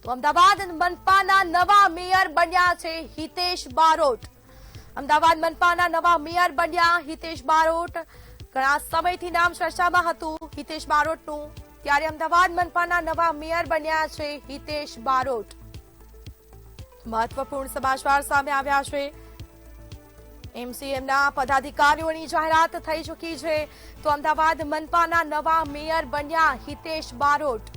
તો અમદાવાદ મનપાના નવા મેયર બન્યા છે હિતેશ બારોટ। અમદાવાદ મનપાના નવા મેયર બન્યા હિતેશ બારોટ। ઘણા સમયથી નામ ચર્ચામાં હતું હિતેશ બારોટનું, ત્યારે અમદાવાદ મનપાના નવા મેયર બન્યા છે હિતેશ બારોટ। મહત્વપૂર્ણ સમાચાર સામે આવ્યા છે। એમસીએમના પદાધિકારીઓની જાહેરાત થઈ ચૂકી છે। તો અમદાવાદ મનપાના નવા મેયર બન્યા હિતેશ બારોટ।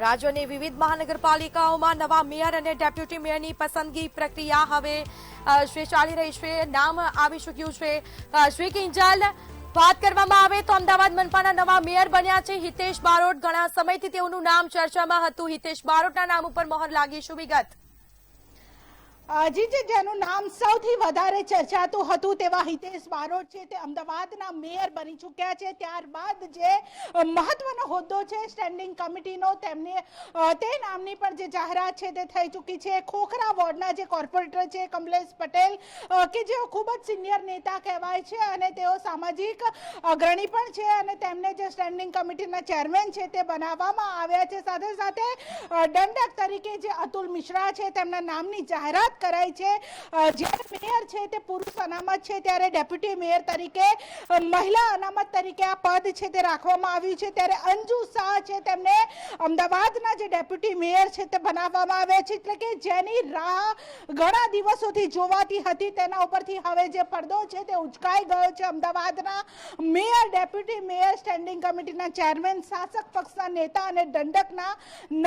રાજ્યની વિવિધ મહાનગરપાલિકાઓમાં નવા મેયર અને ડેપ્યુટી મેયરની પસંદગી પ્રક્રિયા હવે ચાલી રહી છે। નામ આવી ચૂક્યું છે। શ્રી કિંજલ, વાત કરવામાં આવે તો અમદાવાદ મનપાના નવા મેયર બન્યા છે હિતેશ બારોટ। ઘણા સમયથી તેઓનું નામ ચર્ચામાં હતું। હિતેશ બારોટના નામ ઉપર મહોર લાગી, શું વિગત? જી, જેનું નામ સૌથી વધારે ચર્ચાતું હતું તેવા હિતેશ બારોટ છે તે અમદાવાદના મેયર બની ચૂક્યા છે। ત્યારબાદ જે મહત્વનો હોદ્દો છે સ્ટેન્ડિંગ કમિટીનો, તે નામની પણ જે જાહેરાત છે તે થઈ ચૂકી છે। ખોખરા વોર્ડના જે કોર્પોરેટર છે કમલેશ પટેલ, કે જેઓ ખૂબ જ સિનિયર નેતા કહેવાય છે અને તેઓ સામાજિક અગ્રણી પણ છે અને તેમને જે સ્ટેન્ડિંગ કમિટીના ચેરમેન છે તે બનાવવામાં આવ્યા છે। સાથે સાથે દંડક તરીકે જે અતુલ મિશ્રા છે તેમના નામની જાહેરાત કરાઈ છે। જ્યારે મેયર છે તે પુરુષ અનામત છે, ત્યારે ડેપ્યુટી મેયર તરીકે મહિલા અનામત તરીકે આ પદ છે તે રાખવામાં આવ્યું છે। ત્યારે અંજુ શાહ છે તેમને અમદાવાદના જે ડેપ્યુટી મેયર છે તે બનાવવામાં આવ્યા છે। એટલે કે જેની રાહ ઘણા દિવસોથી જોવાતી હતી તેના ઉપરથી હવે જે પડદો છે તે ઉચકાઈ ગયો છે। અમદાવાદના મેયર, ડેપ્યુટી મેયર, સ્ટેન્ડિંગ કમિટીના ચેરમેન, શાસક પક્ષના નેતા અને દંડકના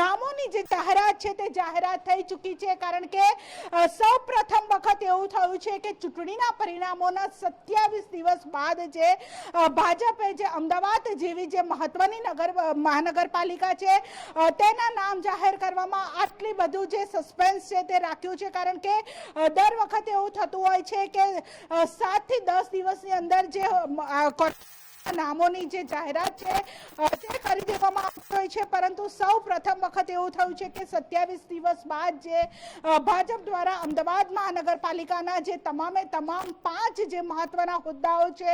નામોની જે જાહેરાત છે તે જાહેરાત થઈ ચૂકી છે। કારણ કે સૌ પ્રથમ વખત એવું થયું છે કે ચૂંટણીના પરિણામોના 27 દિવસ બાદ જે ભાજપે જે અમદાવાદ જેવી જે મહત્વની મહાનગરપાલિકા છે તેના નામ જાહેર કરવામાં આટલી બધું જે સસ્પેન્સ છે તે રાખ્યું છે। કારણ કે દર વખતે એવું થતું હોય છે કે 7 થી 10 દિવસની અંદર જે નામોની જે જાહેરાત છે તે કરી દેવામાં આવતી હોય છે, પરંતુ સૌ પ્રથમ વખત એવું થયું છે કે 27 દિવસ બાદ જે ભાજપ દ્વારા અમદાવાદ મહાનગરપાલિકાના જે તમામે તમામ 5 જે મહત્વના હોદ્દાઓ છે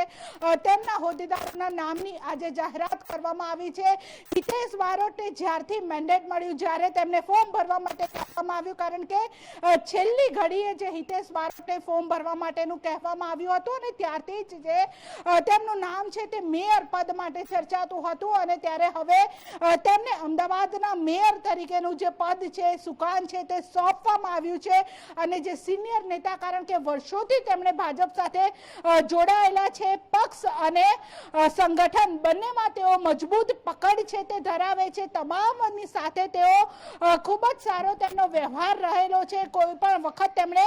તેમના હોદ્દેદારોના નામની આજે જાહેરાત કરવામાં આવી છે। હિતેશ બારોટને જ્યારથી મેન્ડેટ મળ્યું, જ્યારે તેમને ફોર્મ ભરવા માટે કહેવામાં આવ્યું, કારણ કે છેલ્લી ઘડીએ જે હિતેશ બારોટને ફોર્મ ભરવા માટેનું કહેવામાં આવ્યું હતું અને ત્યારથી જ જે તેમનું નામ છે તે મેયર પદ માટે ચર્ચાતું હતું અને ત્યારે હવે તેમને અમદાવાદના મેયર તરીકેનું જે પદ છે, સુકાન છે તે સોંપવામાં આવ્યું છે। અને જે સિનિયર નેતા, કારણ કે વર્ષોથી તેમણે ભાજપ સાથે જોડાયેલા છે, પક્ષ અને સંગઠન બંનેમાં તેઓ મજબૂત પકડ છે તે ધરાવે છે। તમામની સાથે તેઓ ખૂબ જ સારો તેમનો વ્યવહાર રહેલો છે। કોઈ પણ વખત તેમણે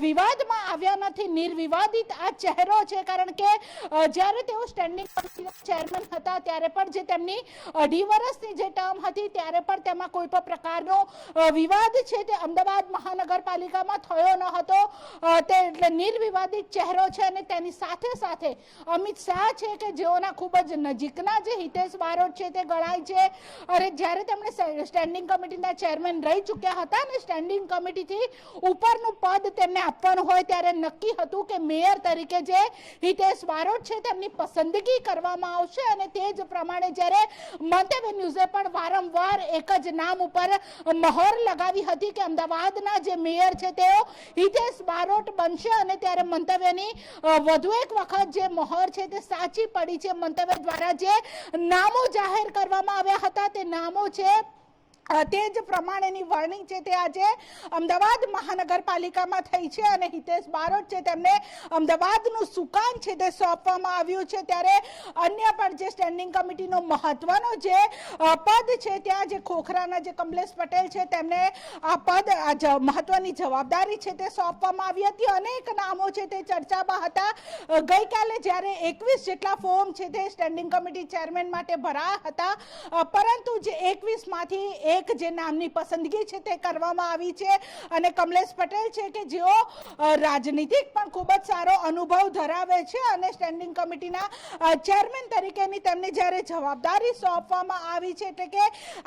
વિવાદમાં આવ્યા નથી, નિર્વિવાદિત આ ચહેરો છે। કારણ કે જ્યારે તેઓ સ્ટેન્ડિંગ ચેરમેન હતા ત્યારે પણ જે તેમની 2.5 વર્ષની જે ટર્મ હતી ત્યારે પણ તેમાં કોઈ પણ પ્રકારનો વિવાદ છે તે અમદાવાદ મહાનગરપાલિકામાં થયો ન હતો। તે એટલે નિર્વિવાદિત ચહેરો છે અને તેની સાથે સાથે અમિત શાહ છે કે જેઓના ખૂબ જ નજીકના જે હિતેશ બારોટ છે તે ગણાય છે। અને જ્યારે તેમણે સ્ટેન્ડિંગ કમિટીના ચેરમેન રહી ચૂક્યા હતા અને સ્ટેન્ડિંગ કમિટીથી ઉપરનું પદ તેમને આપવાનું હોય ત્યારે નક્કી હતું કે મેયર તરીકે જે હિતેશ બારોટ છે તેમની પસંદગી કરવામાં આવશે અને તે જ પ્રમાણે જ્યારે મંતવ્ય ન્યૂઝે પણ વારંવાર એક જ નામ ઉપર મહોર લગાવી હતી કે અમદાવાદના જે મેયર છે તેઓ હિતેશ બારોટ બનશે અને ત્યારે મંતવ્યની વધુ એક વખત જે મહોર છે તે સાચી પડી છે। મંતવ્ય દ્વારા જે નામો જાહેર કરવામાં આવ્યા હતા તે નામો છે તે જ પ્રમાણેની વરણી છે તે આજે અમદાવાદ મહાનગરપાલિકામાં થઈ છે અને હિતેશ બારોટ છે તેમને અમદાવાદનું સુકાન છે તે સોંપવામાં આવ્યું છે। ત્યારે અન્ય પણ જે સ્ટેન્ડિંગ કમિટીનો મહત્વનો જે પદ છે, ત્યાં જે ખોખરાના જે કમલેશ પટેલ છે તેમને આ પદ મહત્વની જવાબદારી છે તે સોંપવામાં આવી હતી। અનેક નામો છે તે ચર્ચામાં હતા। ગઈકાલે જ્યારે 21 જેટલા ફોર્મ છે તે સ્ટેન્ડિંગ કમિટી ચેરમેન માટે ભરાયા હતા, પરંતુ જે 21 માંથી એક જે નામની પસંદગી છે તે કરવામાં આવી છે અને કમલેશ પટેલ છે કે જેઓ રાજનીતિક પણ ખૂબ જ સારો અનુભવ ધરાવે છે અને સ્ટેન્ડિંગ કમિટીના ચેરમેન તરીકેની તેમને જ્યારે જવાબદારી સોંપવામાં આવી છે, એટલે કે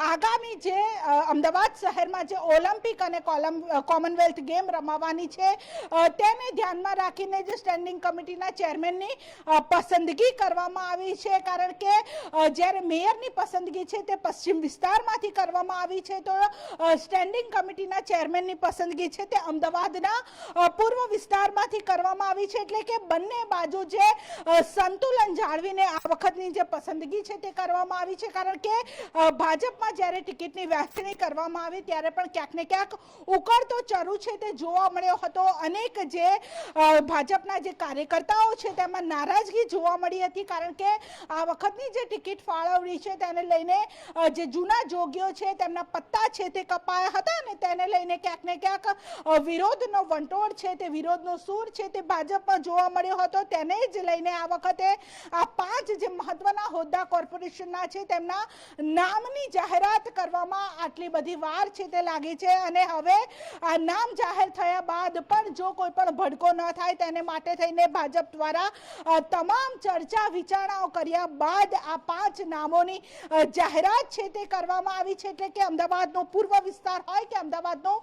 આગામી જે અમદાવાદ શહેરમાં જે ઓલિમ્પિક અને કોમનવેલ્થ ગેમ રમાવાની છે તેને ધ્યાનમાં રાખીને જે સ્ટેન્ડિંગ કમિટીના ચેરમેનની પસંદગી કરવામાં આવી છે। કારણ કે જ્યારે મેયરની પસંદગી છે તે પશ્ચિમ વિસ્તારમાંથી કરવામાં કરવામાં આવી છે તો સ્ટેન્ડિંગ કમિટીના ચેરમેનની પસંદગી છે તે અમદાવાદના પૂર્વ વિસ્તારમાંથી કરવામાં આવી છે, એટલે કે બંને બાજુ જે સંતુલન જાળવીને આ વખતની જે પસંદગી છે તે કરવામાં આવી છે. કારણ કે ભાજપમાં જ્યારે ટિકિટની વહેંચણી કરવામાં આવી ત્યારે પણ ક્યાંક ને ક્યાંક ઉકળતો ચરુ છે તે જોવા મળ્યો હતો. અનેક જે ભાજપના જે કાર્યકર્તાઓ છે તેમાં નારાજગી જોવા મળી હતી, કારણ કે આ વખતની જે ટિકિટ ફાળવણી છે તેને લઈને જે જૂના જોગીઓ છે તેમના પત્તા છે તે કપાયા હતા અને તેને લઈને ક્યાંક ને ક્યાંક વિરોધનો વંટોળ છે તે વિરોધનો સૂર છે તે ભાજપમાં જોવા મળ્યો હતો. તેને જ લઈને આ વખતે આ 5 જે મહત્વના હોદ્દા કોર્પોરેશનના છે તેમના નામની જાહેરાત કરવામાં આટલી બધી વાર છે તે લાગી છે અને હવે આ નામ જાહેર થયા બાદ પણ જો કોઈ પણ ભડકો ન થાય તેને માટે થઈને ભાજપ દ્વારા તમામ ચર્ચા વિચારણાઓ કર્યા બાદ આ 5 નામોની જાહેરાત છે તે કરવામાં આવી છે. એટલે કે અમદાવાદનો પૂર્વ વિસ્તાર હોય કે અમદાવાદનો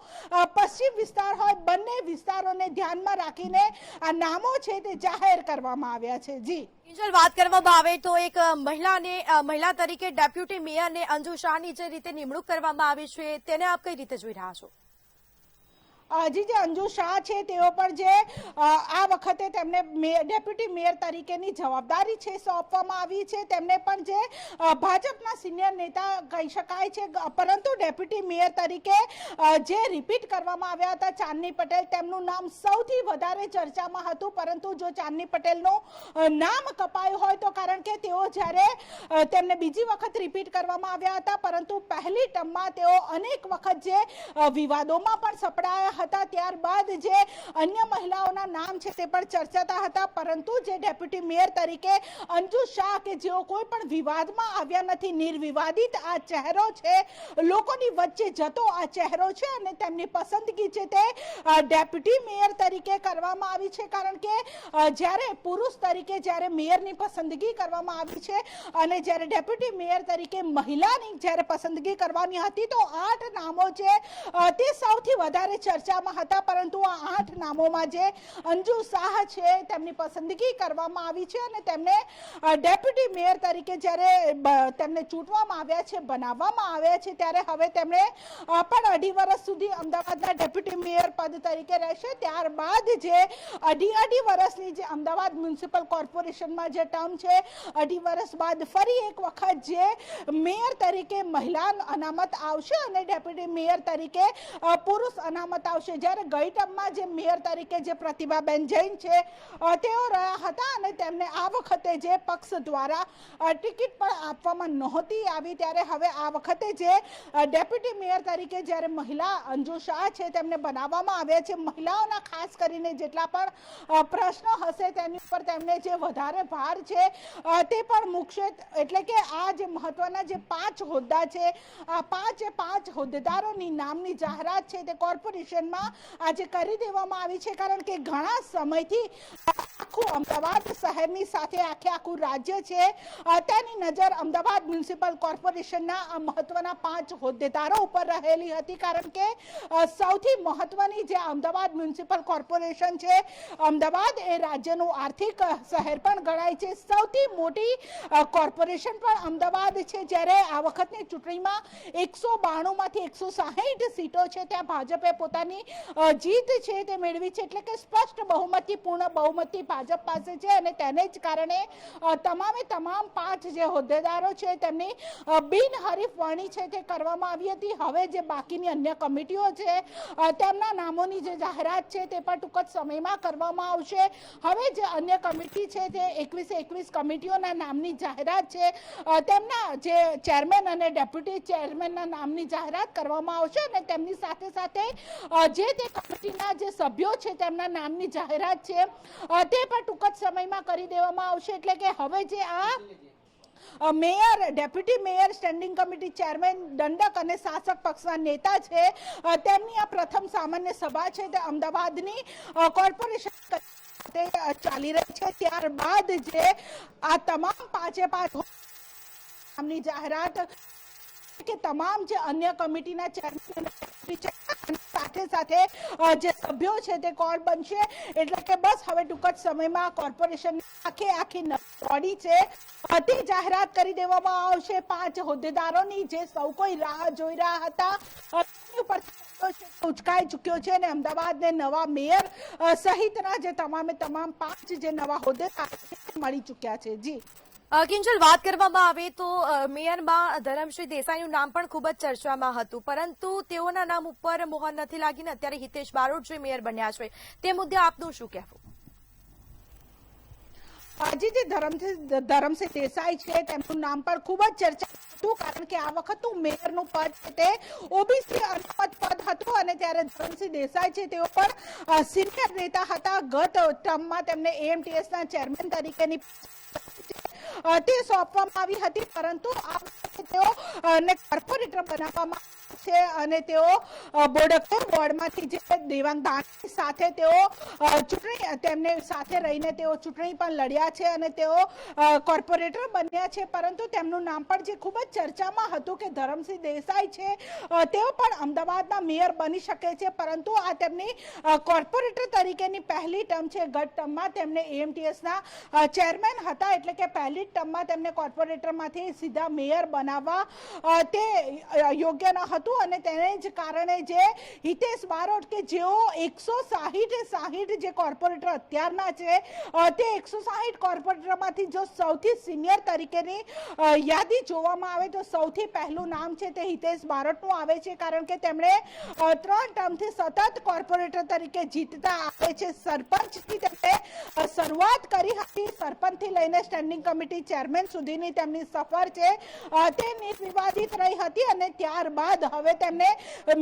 પશ્ચિમ વિસ્તાર હોય, બંને વિસ્તારોને ધ્યાનમાં રાખીને આ નામો છે તે જાહેર કરવામાં આવ્યા છે. જી કિંજલ, વાત કરવામાં આવે તો એક મહિલા તરીકે ડેપ્યુટી મેયરને અંજુ શાહની જે રીતે નિમણૂક કરવામાં આવી છે તેને આપ કઈ રીતે જોઈ રહ્યા છો? હજી જે અંજુ શાહ છે તેઓ પણ જે આ વખતે તેમને ડેપ્યુટી મેયર તરીકેની જવાબદારી છે સોંપવામાં આવી છે. તેમને પણ જે ભાજપના સિનિયર નેતા કહી શકાય છે, પરંતુ ડેપ્યુટી મેયર તરીકે જે રિપીટ કરવામાં આવ્યા હતા ચાંદની પટેલ, તેમનું નામ સૌથી વધારે ચર્ચામાં હતું. પરંતુ જો ચાંદની પટેલનું નામ કપાયું હોય તો કારણ કે તેઓ જ્યારે તેમને બીજી વખત રિપીટ કરવામાં આવ્યા હતા, પરંતુ પહેલી ટર્મમાં તેઓ અનેક વખત જે વિવાદોમાં પણ સપડાયા હતા, ત્યારબાદ જે અન્ય મહિલાઓના નામ છે તે પણ ચર્ચાતા હતા. પરંતુ જે ડેપ્યુટી મેયર તરીકે અંજુ શાહ કે જેઓ કોઈ પણ વિવાદમાં આવ્યા નથી, નિર્વિવાદિત આ ચહેરો છે, લોકોની વચ્ચે જતો આ ચહેરો છે અને તેમની પસંદગી છે તે ડેપ્યુટી મેયર તરીકે કરવામાં આવી છે. કારણ કે જ્યારે પુરુષ તરીકે જ્યારે મેયરની પસંદગી કરવામાં આવી છે અને જ્યારે ડેપ્યુટી મેયર તરીકે મહિલાની જ્યારે પસંદગી કરવાની હતી તો 8 નામો છે તે સૌથી વધારે ચર્ચામાં હતા. પરંતુ આ 8 નામોમાં જે અંજુ શાહ છે તેમની પસંદગી કરવામાં આવી છે અને તેમને ડેપ્યુટી મેયર તરીકે જ્યારે તેમને ચૂંટવામાં આવ્યા છે, બનાવવામાં આવ્યા છે, ત્યારે હવે તેમણે પણ 2.5 વર્ષ સુધી અમદાવાદના ડેપ્યુટી મેયર પદ તરીકે રહેશે. ત્યારબાદ જે 2.5 વર્ષની જે અમદાવાદ મ્યુનિસિપલ કોર્પોરેશનમાં જે ટર્મ છે, 2.5 વર્ષ બાદ ફરી એક વખત જે મેયર તરીકે મહિલા અનામત આવશે અને ડેપ્યુટી મેયર તરીકે પુરુષ અનામત આવશે. જ્યારે ગઈ ટર્મમાં જે મેયર તરીકે જે પ્રતિભાબેન જૈન છે તેઓ રહ્યા હતા અને તેમને આ વખતે જે પક્ષ દ્વારા ટિકિટ પણ આપવામાં નહોતી આવી, ત્યારે હવે આ વખતે જે ડેપ્યુટી મેયર તરીકે જ્યારે મહિલા અંજુ શાહ છે તેમને બનાવવામાં આવ્યા છે. મહિલાઓના ખાસ કરીને જેટલા પણ પ્રશ્નો હશે તેની ઉપર તેમને જે વધારે ભાર છે તે પણ મૂકશે. એટલે કે આ જે મહત્વના જે 5 હોદ્દા છે, આ 5 હોદ્દેદારોની નામની જાહેરાત છે તે કોર્પોરેશનમાં આજે કરી દેવામાં આવી છે. કારણ કે ઘણા સમયથી આખું અમદાવાદ શહેરની સાથે આખું રાજ્ય છે તેની નજર અમદાવાદ મ્યુનિસિપલ કોર્પોરેશનના આ મહત્વના 5 હોદ્દેદારો ઉપર રહેલી હતી. કારણ કે સૌથી મહત્વની જે અમદાવાદ મ્યુનિસિપલ કોર્પોરેશન છે, અમદાવાદ એ રાજ્યનું આર્થિક શહેર પણ ગણાય છે. સૌથી મોટી કોર્પોરેશન પણ અમદાવાદ છે. જ્યારે આ વખતની ચૂંટણીમાં 192 માંથી 160 સીટો છે ત્યાં ભાજપે પોતાની જીત છે તે મેળવી છે. એટલે કે સ્પષ્ટ બહુમતી, પૂર્ણ બહુમતી ભાજપ પાસે છે અને તેને જ કારણે તમામ 5 જે હોદ્દેદારો છે તેમની બિનહરીફ વરણી છે તે કરવામાં આવી હતી. હવે જે બાકીની અન્ય કમિટીઓ છે તેમના નામોની જે જાહેરાત છે તે પણ ટૂંક જ સમયમાં કરવામાં આવશે. હવે જે અન્ય કમિટી છે તે 21 કમિટીઓના નામની જાહેરાત છે, તેમના જે ચેરમેન અને ડેપ્યુટી ચેરમેનના નામની જાહેરાત કરવામાં આવશે અને તેમની સાથે સાથે જે તે કમિટીના જે સભ્યો છે તેમના નામની જાહેરાત છે તે પણ ટૂંક જ સમયમાં કરી દેવામાં આવશે. એટલે કે હવે જે આ mayor, deputy mayor, standing committee chairman, દંડક અને શાસક પક્ષના નેતા છે તેમની આ પ્રથમ સામાન્ય સભા છે તે અમદાવાદની કોર્પોરેશન ચાલી રહી છે. ત્યારબાદ જે આ તમામ 5 નામની જાહેરાત કે તમામ જે અન્ય કમિટીના ચેરમેન સાથે સાથે જે સભ્યો છે તે કોણ બનશે, એટલે કે બસ હવે ટૂંક જ સમયમાં કોર્પોરેશન આખી બોડી છે તે જાહેરાત કરી દેવામાં આવશે 5 હોદ્દેદારોની, જે સૌ કોઈ રાહ જોઈ રહ્યા હતા ઉચકાઈ ચૂક્યો છે અને અમદાવાદને નવા મેયર સહિતના જે તમામે તમામ 5 જે નવા હોદ્દેદાર મળી ચૂક્યા છે. જી કિંજલ, વાત કરવામાં આવે તો મેયરમાં ધરમશ્રી દેસાઈનું નામ પણ ખૂબ જ ચર્ચામાં હતું, પરંતુ તેઓના નામ ઉપર મોહર નથી લાગી ને અત્યારે હિતેશ બારોટ જે મેયર બન્યા છે તે મુદ્દે આપનું શું કહેવું? આજે જે ધરમસિંહ દેસાઈ છે તેમનું નામ પર ખૂબ જ ચર્ચા હતું, કારણ કે આ વખતનું મેયરનું પદ છે તે ઓબીસી અનામત પદ હતું અને ત્યારે ધરમસિંહ દેસાઈ છે તેઓ પણ સિનિયર નેતા હતા. ગત ટર્મમાં તેમને એએમટીએસ ના ચેરમેન તરીકેની તે સોંપવામાં આવી હતી, પરંતુ આ વખતે તેઓને કોર્પોરેટર બનાવવામાં છે અને તેઓ બોડકર વોર્ડમાંથી જે દેવાંગ દાણી સાથે તેઓ ચૂંટણી તેમને સાથે રહીને તેઓ ચૂંટણી પણ લડ્યા છે અને તેઓ કોર્પોરેટર બન્યા છે. પરંતુ તેમનું નામ પણ જે ખૂબ જ ચર્ચામાં હતું કે ધરમસિંહ દેસાઈ છે તેઓ પણ અમદાવાદના મેયર બની શકે છે, પરંતુ આ તેમની કોર્પોરેટર તરીકેની પહેલી ટર્મ છે. ગત ટર્મમાં તેમને એએમટીએસના ચેરમેન હતા, એટલે કે પહેલી ટર્મમાં તેમને કોર્પોરેટરમાંથી સીધા મેયર બનાવવા તે યોગ્ય ન હતું અને તેને જ કારણે જે હિતેશ બારોટ કે જેઓ 160 જે કોર્પોરેટર અત્યારના છે તે 160 કોર્પોરેટરમાંથી જો સૌથી સિનિયર તરીકેની યાદી જોવામાં આવે તો સૌથી પહેલું નામ છે તે હિતેશ બારોટનું આવે છે, કારણ કે તેમણે 3 ટર્મથી સતત કોર્પોરેટર તરીકે જીતતા આવે છે. સરપંચથી તેમણે શરૂઆત કરી હતી, સરપંચથી લઈને સ્ટેન્ડિંગ કમિટી ચેરમેન સુધીની તેમની સફર છે તે નિર્વિવાદિત રહી હતી અને ત્યારબાદ હવે તેમને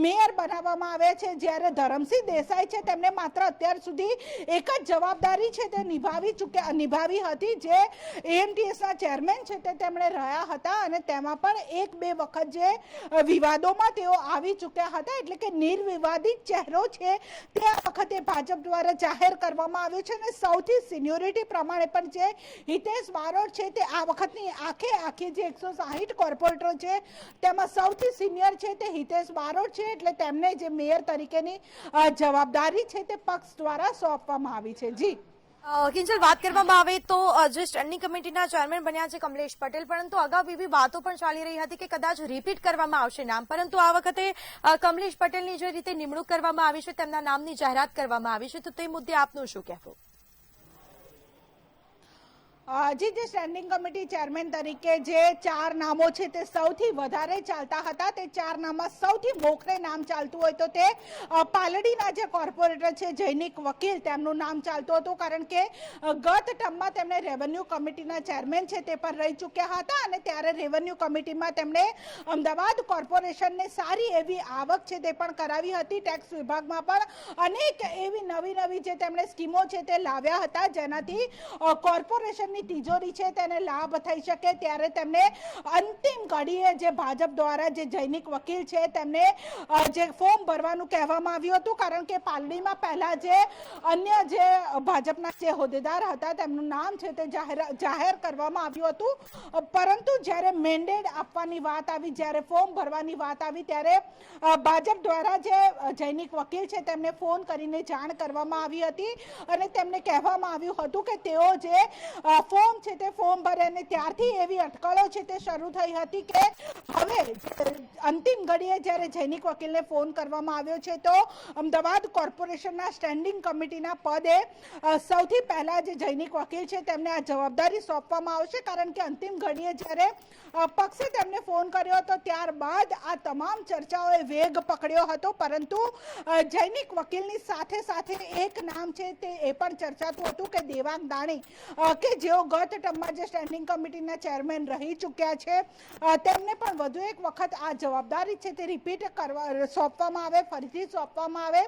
મેયર બનાવવામાં આવે છે. જ્યારે ધરમસિંહ દેસાઈ છે તેમને માત્ર અત્યાર સુધી એક જ જવાબદારી છે તે નિભાવી હતી, જે એએમટીએસના ચેરમેન છે તે તેમણે રહ્યા હતા અને તેમાં પણ 1-2 વખત જે વિવાદોમાં તેઓ આવી ચૂક્યા હતા, એટલે કે નિર્વિવાદિત ચહેરો છે તે આ વખતે ભાજપ દ્વારા જાહેર કરવામાં આવ્યો છે અને સૌથી સિનિયોરિટી પ્રમાણે પણ જે હિતેશ બારોટ છે તે આ વખતની આખી જે 160 કોર્પોરેટરો છે તેમાં સૌથી સિનિયર છે તે હિતેશ બારોટ છે, એટલે તેમને જે મેયર તરીકેની જવાબદારી છે તે પક્ષ દ્વારા સોંપવામાં આવી છે. જી કિંજલ, વાત કરવામાં આવે તો જે સ્ટેન્ડિંગ કમિટીના ચેરમેન બન્યા છે કમલેશ પટેલ, પરંતુ અગાઉ એવી વાતો પણ ચાલી રહી હતી કે કદાચ રિપીટ કરવામાં આવશે નામ, પરંતુ આ વખતે કમલેશ પટેલની જે રીતે નિમણૂક કરવામાં આવી છે તેમના નામની જાહેરાત કરવામાં આવી છે, તો તે મુદ્દે આપનું શું કહેવું? જે સ્ટેન્ડિંગ કમિટી ચેરમેન તરીકે જે 4 નામો છે તે સૌથી વધારે ચાલતા હતા, તે 4 નામમાં સૌથી મોખરે નામ ચાલતું હોય તો તે પાલડીના જે કોર્પોરેટર છે જૈનિક વકીલ તેમનું નામ ચાલતું હતું, કારણ કે ગત ટર્મમાં તેમણે રેવન્યુ કમિટીના ચેરમેન છે તે પણ રહી ચૂક્યા હતા અને ત્યારે રેવન્યુ કમિટીમાં તેમણે અમદાવાદ કોર્પોરેશનને સારી એવી આવક છે તે પણ કરાવી હતી. ટેક્સ વિભાગમાં પણ અનેક એવી નવી જે તેમણે સ્કીમો છે તે લાવ્યા હતા, જેનાથી કોર્પોરેશનની તિજોરી છે તેને લાભ થઈ શકે. ત્યારે તેમને અંતિમ ઘડીએ જે ભાજપ દ્વારા જે જૈનિક વકીલ છે તેમને જે ફોર્મ ભરવાનું કહેવામાં આવ્યું હતું, કારણ કે પાલડીમાં પહેલા જે અન્ય જે ભાજપના જે હોદ્દેદાર હતા તેમનું નામ છે તે જાહેર કરવામાં આવ્યું હતું, પરંતુ જ્યારે મેન્ડેટ આપવાની વાત આવી, જ્યારે ફોર્મ ભરવાની વાત આવી, ત્યારે ભાજપ દ્વારા જે જૈનિક વકીલ છે તેમને ફોન કરીને જાણ કરવામાં આવી હતી અને તેમને કહેવામાં આવ્યું હતું કે તેઓ જે ફોર્મ છે તે ફોર્મ ભરે અને ત્યારથી એવી અટકળો છે તે શરૂ થઈ હતી કે હવે અંતિમ ઘડીએ જ્યારે જૈનિક વકીલને ફોન કરવામાં આવ્યો છે તો અમદાવાદ કોર્પોરેશનના સ્ટેન્ડિંગ કમિટીના પદે સૌથી પહેલા જે જૈનિક વકીલ છે તેમને આ જવાબદારી સોંપવામાં આવશે, કારણ કે અંતિમ ઘડીએ જ્યારે પક્ષે તેમને ફોન કર્યો હતો ત્યારબાદ આ તમામ ચર્ચાઓએ વેગ પકડ્યો હતો, પરંતુ જૈનિક વકીલની સાથે એક નામ છે તે એ પણ ચર્ચાતું હતું કે દેવાંગ દાણી કે જેઓ ગત ટર્મમાં જે સ્ટેન્ડિંગ કમિટીના ચેરમેન રહી ચૂક્યા છે તેમને પણ વધુ એક વખત આ જવાબદારી છે તે રિપીટ સોંપવામાં આવે, ફરીથી સોંપવામાં આવે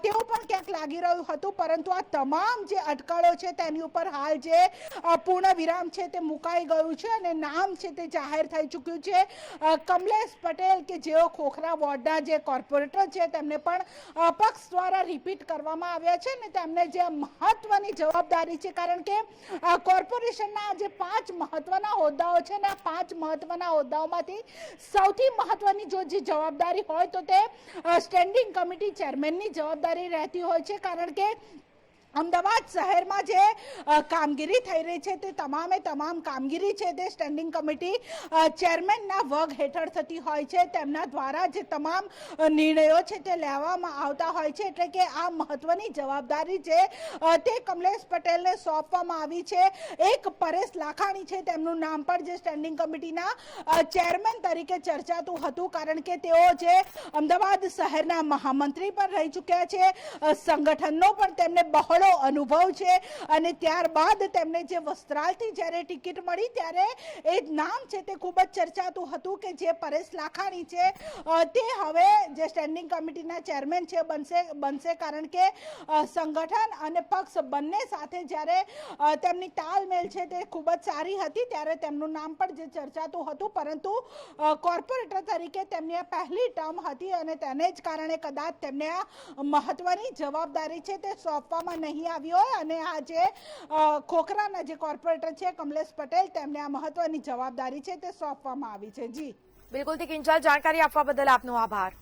તેવું પણ ક્યાંક લાગી રહ્યું હતું, પરંતુ આ તમામ જે અટકળો છે તેની ઉપર હાલ જે પૂર્ણ વિરામ છે તે મુકાઈ ગયું છે અને નામ છે તે જાહેર થઈ ચૂક્યું છે. કમલેશ પટેલ કે જેઓ ખોખરા વોર્ડના જે કોર્પોરેટર છે તેમને પણ પક્ષ દ્વારા રિપીટ કરવામાં આવ્યા છે અને તેમને જે મહત્વની જવાબદારી છે, કારણ કે કોર્પોરેશનના જે 5 મહત્વના હોદ્દાઓ છે ને, 5 મહત્વના હોદ્દાઓમાંથી સૌથી મહત્વની જે જવાબદારી હોય તો તે સ્ટેન્ડિંગ કમિટી ચેરમેનની જવાબદારી રહેતી હોય છે, કારણ કે અમદાવાદ શહેરમાં જે કામગીરી થઈ રહી છે તે તમામે તમામ કામગીરી છે તે સ્ટેન્ડિંગ કમિટી ચેરમેનના વગ હેઠળ થતી હોય છે. તેમના દ્વારા જે તમામ નિર્ણયો છે તે લેવામાં આવતા હોય છે, એટલે કે આ મહત્વની જવાબદારી છે તે કમલેશ પટેલને સોંપવામાં આવી છે. એક પરેશ લાખાણી છે, તેમનું નામ પણ જે સ્ટેન્ડિંગ કમિટીના ચેરમેન તરીકે ચર્ચાતું હતું, કારણ કે તેઓ જે અમદાવાદ શહેરના મહામંત્રી પણ રહી ચૂક્યા છે, સંગઠનનો પણ તેમને બહોળો અનુભવ છે, અને ત્યારબાદ તેમને જે વસ્ત્રાલથી જ્યારે ટિકિટ મળી ત્યારે એ નામ છે તે ખૂબ જ ચર્ચાતું હતું કે જે પરેશ લાખાણી છે તે હવે જે સ્ટેન્ડિંગ કમિટીના ચેરમેન છે બનશે, કારણ કે સંગઠન અને પક્ષ બંને સાથે જ્યારે તેમની તાલમેલ છે તે ખૂબ જ સારી હતી, ત્યારે તેમનું નામ પણ જે ચર્ચાતું હતું, પરંતુ કોર્પોરેટર તરીકે તેમની આ પહેલી ટર્મ હતી અને તેને જ કારણે કદાચ તેમને આ મહત્વની જવાબદારી છે તે સોંપવામાં નહીં આવી હોય, અને આ જે ખોખરાના જે કોર્પોરેટર છે કમલેશ પટેલ, તેમને આ મહત્વની જવાબદારી છે તે સોંપવામાં આવી છે. જી બિલકુલ થી કિંજલ, જાણકારી આપવા બદલ આપનો આભાર.